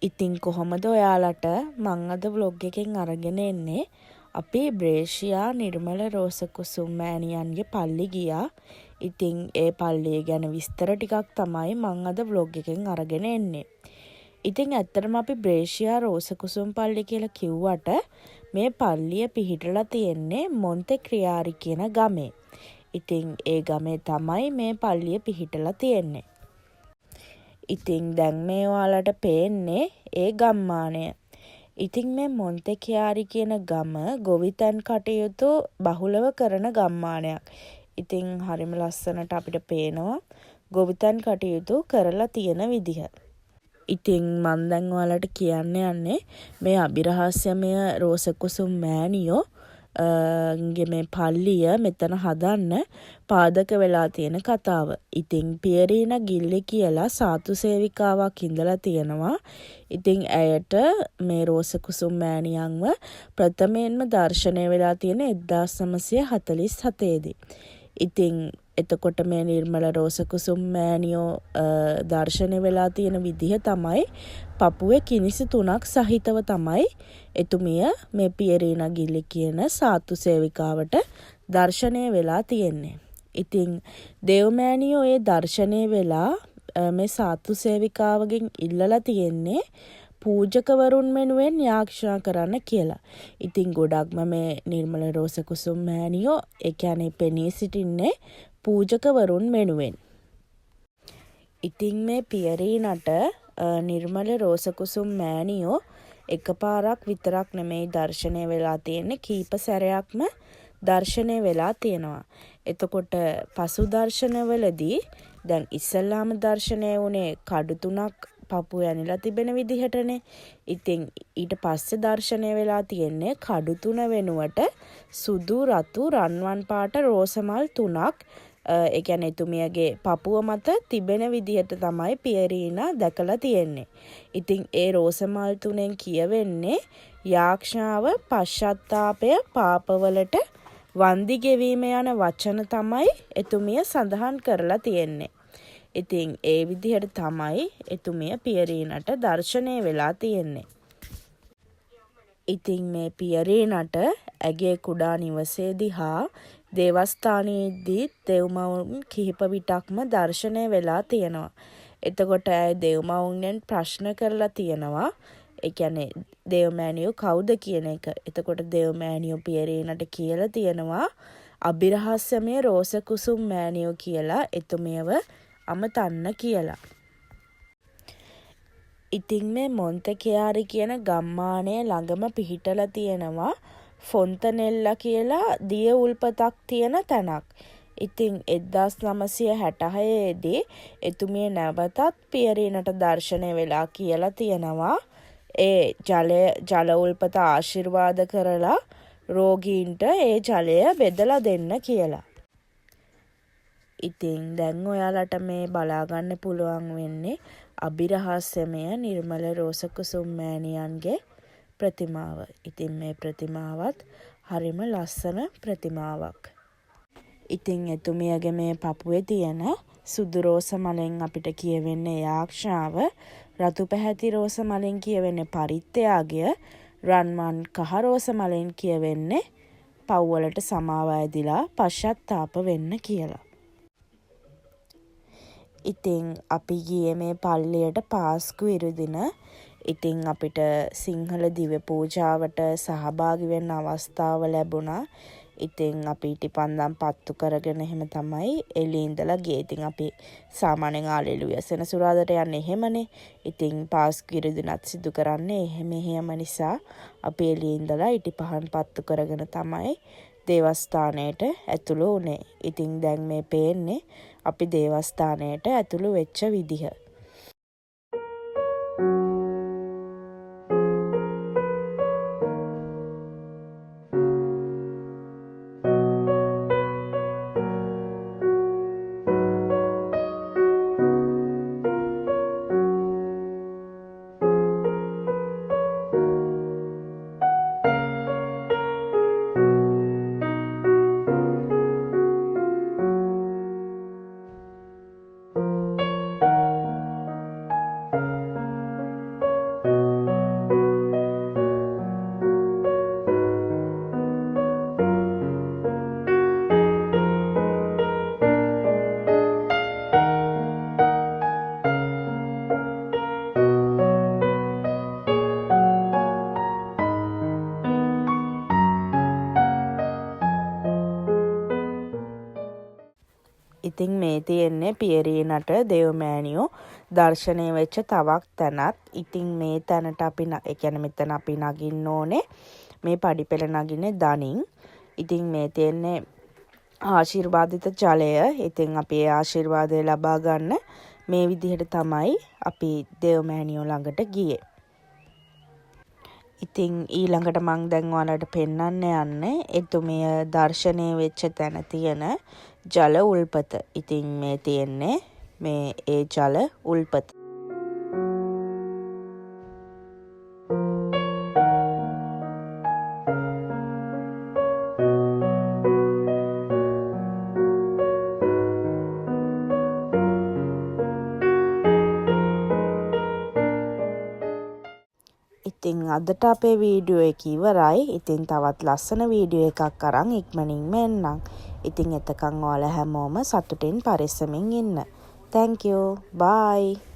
ඉතින් කොහොමද ඔයාලට මං අද vlog එකෙන් අරගෙන එන්නේ අපි බ්‍රේෂියා නිර්මල රෝසකුසුම් මෑණියන්ගේ පල්ලි ගියා. ඉතින් ඒ පල්ලිය ගැන විස්තර ටිකක් තමයි මං අද vlog එකෙන් අරගෙන එන්නේ. ඉතින් ඇත්තටම අපි බ්‍රේෂියා රෝසකුසුම් පල්ලි කියලා කිව්වට මේ පල්ලිය පිහිටලා තියෙන්නේ මොන්තෙක්‍රියාරි කියන ගමේ. ඉතින් ඒ ගමේ තමයි මේ පල්ලිය පිහිටලා තියෙන්නේ. ඉතින් දැන් මේ ඔයාලට පේන්නේ ඒ ගම්මානය. ඉතින් මේ මොන්තෙකියාරි කියන ගම ගොවිතැන් කටයුතු බහුලව කරන ගම්මානයක්. ඉතින් හරිම ලස්සනට අපිට පේනවා ගොවිතැන් කටයුතු කරලා තියෙන විදිහ. ඉතින් මම දැන් ඔයාලට කියන්න යන්නේ මේ අභිරහස්‍යමය රෝසකුසුම් මෑණියෝ මේ පල්ලිය මෙතන හදන්න පාදක වෙලා තියෙන කතාව. ඉතින් පියරීන ගිල්ලි කියලා සාතු සේවිකාවක් ඉඳලා තියෙනවා. ඉතින් ඇයට මේ රෝසකුසුම් මෑණියන්ව ප්‍රථමයෙන්ම දර්ශනය වෙලා තියෙන 1947 දී. ඉතින් එතකොට මේ නිර්මල රෝසකුසුම් මෑණියෝ දර්ශනය වෙලා තියෙන විදිහ තමයි පපුවේ කිනිසි 3ක් සහිතව තමයි එතුමිය මේ පියරීන ගිල්ලි කියන සාතු සේවිකාවට දර්ශනය වෙලා තියෙන්නේ. ඉතින් දේවමෑණියෝ ඒ දර්ශනය වෙලා මේ සාතු සේවිකාවගෙන් ඉල්ලලා තියෙන්නේ පූජකවරුන් වෙනුවෙන් යාඥා කරන්න කියලා. ඉතින් ගොඩක්ම මේ නිර්මල රෝසකුසුම් මෑණියෝ ඒ කියන්නේ පෙනී සිටින්නේ පූජකවරුන් වෙනුවෙන්. ඉතින් මේ පියරීනට නිර්මල රෝසකුසුම් මෑණියෝ එකපාරක් විතරක් නෙමෙයි දර්ශනය වෙලා තියෙන්නේ, කීප සැරයක්ම දර්ශනය වෙලා තියෙනවා. එතකොට පසු දර්ශනවලදී දැන් ඉස්සල්ලාම දර්ශනය වුණේ කඩු 3ක් පපුව ඇනිලා තිබෙන විදිහටනේ. ඉතින් ඊට පස්සේ දර්ශනය වෙලා තියෙන්නේ කඩු 3 වෙනුවට සුදු රතු රන්වන් පාට රෝසමල් 3ක් ඒ කියන්නේ එතුමියගේ පපුව මත තිබෙන විදිහට තමයි පියරීනා දැකලා තියෙන්නේ. ඉතින් ඒ රෝසමල් 3න් කියවෙන්නේ යාඥාව, පශ්චාත්තාපය, පාපවලට වන්දි ගෙවීම යන වචන තමයි එතුමිය සඳහන් කරලා තියෙන්නේ. ඉතින් ඒ විදිහට තමයි එතුමිය පියරීනට දර්ශනය වෙලා තියෙන්නේ. ඉතින් මේ පියරීනට ඇගේ කුඩා නිවසේදී හා දේවස්ථානයේදී දෙව්මවුන් කිහිප විටක්ම දර්ශනය වෙලා තියෙනවා. එතකොට ඇය දෙව්මවුන්ගෙන් ප්‍රශ්න කරලා තියෙනවා. ඒ කියන්නේ දේවමෑණියෝ කවුද කියන එක. එතකොට දේවමෑණියෝ පියරීනට කියලා තියෙනවා අභිරහස්‍යමය රෝසකුසුම් මෑණියෝ කියලා එතුමියව අමතන්න කියලා. ඉතින් මේ මොන්තෙකියාරි කියන ගම්මානය ළඟම පිහිටලා තියෙනවා ෆොන්තනෙල්ලා කියලා දිය උල්පතක් තියෙන තැනක්. ඉතින් 1966 දී එතුමිය නැවතත් පියරීනට දර්ශනය වෙලා කියලා තියෙනවා ඒ ජල උල්පත ආශිර්වාද කරලා රෝගීන්ට ඒ ජලය බෙදලා දෙන්න කියලා. ඉතින් දැන් ඔයාලට මේ බලා ගන්න පුළුවන් වෙන්නේ අභිරහස්‍යමය නිර්මල රෝසකුසුම් මෑණියන්ගේ ප්‍රතිමාව. ඉතින් මේ ප්‍රතිමාවත් හරිම ලස්සන ප්‍රතිමාවක්. ඉතින් එතුමියගේ මේ පපුවේ තියෙන සුදු රෝස මලෙන් අපිට කියවෙන්නේ යාඥාව, රතු පැහැති රෝස මලෙන් කියවෙන්නේ පරිත්‍යාගය, රන්වන් කහ රෝස මලෙන් කියවෙන්නේ පව්වලට සමාව ඇදිලා පශ්චාත්තාප වෙන්න කියලා. ඉතින් අපි ගියේ මේ පල්ලියට පාස්කු ඉරුදින. ඉතින් අපිට සිංහල දිව්‍ය පූජාවට සහභාගී වෙන්න අවස්ථාව ලැබුණා. ඉතින් අපි ටිපන්දම් පත්තු කරගෙන එහෙම තමයි එළියේ ඉඳලා ගියේ. ඉතින් අපි සාමාන්‍යයෙන් ආලෙලුයා සෙනසුරාදාට යන්නේ එහෙමනේ. ඉතින් පාස්කු ඉරුදිනත් සිදු කරන්නේ එහෙම නිසා අපි එළියේ ඉඳලා ඉටි පහන් පත්තු කරගෙන තමයි දේවස්ථානයට ඇතුළු වුණේ. ඉතින් දැන් මේ පේන්නේ අපි දේවස්ථානයට ඇතුළු වෙච්ච විදිහ. ඉතින් මේ තියෙන්නේ පියරීනට දේවමෑණියෝ දර්ශනය වෙච්ච තවක් තැනත්. ඉතින් මේ තැනට අපි ඒ කියන්නේ මෙතන අපි නගින්න ඕනේ. මේ පඩිපෙළ නගින්නේ දනින්. ඉතින් මේ තියෙන්නේ ආශිර්වාදිත ජලය. ඉතින් අපි ඒ ආශිර්වාදය ලබා ගන්න මේ විදිහට තමයි අපි දේවමෑණියෝ ළඟට ගියේ. ඉතින් ඊළඟට මං දැන් ඔයාලට පෙන්වන්න යන්නේ එතුමිය දර්ශනය වෙච්ච තැන තියෙන ජල උල්පත. ඉතින් මේ තියෙන්නේ මේ ඒ ජල උල්පත. ඉතින් අදට අපේ වීඩියෝ එක ඉවරයි. ඉතින් තවත් ලස්සන වීඩියෝ එකක් අරන් ඉක්මනින්ම එන්නම්. ඉතින් එතකන් ඔයාලා හැමෝම සතුටින් පරිස්සමින් ඉන්න. Thank you. Bye.